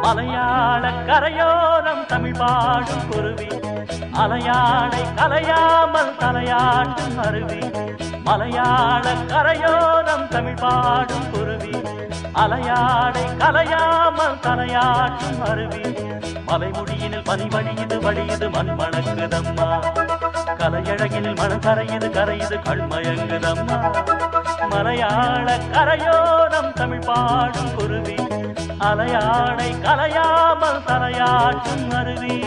மலையாள கரையோரம் தமிழ் பாடும் குருவி அலையாடை கலையாமல் தலையாட்டும் அருவி மலையாள கரையோரம் தமிழ் பாடும் குருவி அலையாடை கலையாமல் தலையாட்டும் அருவி மலைமுடியினில் பனி வழியுது மண் மணக்குதம்மா கலையழகினில் மனம் கரையுது கண்மயங்குதம்மா மலையாள கரையோரம் தமிழ் பாடும் குருவி அலையாடை கலையாமல் தலையாட்டும் அருவி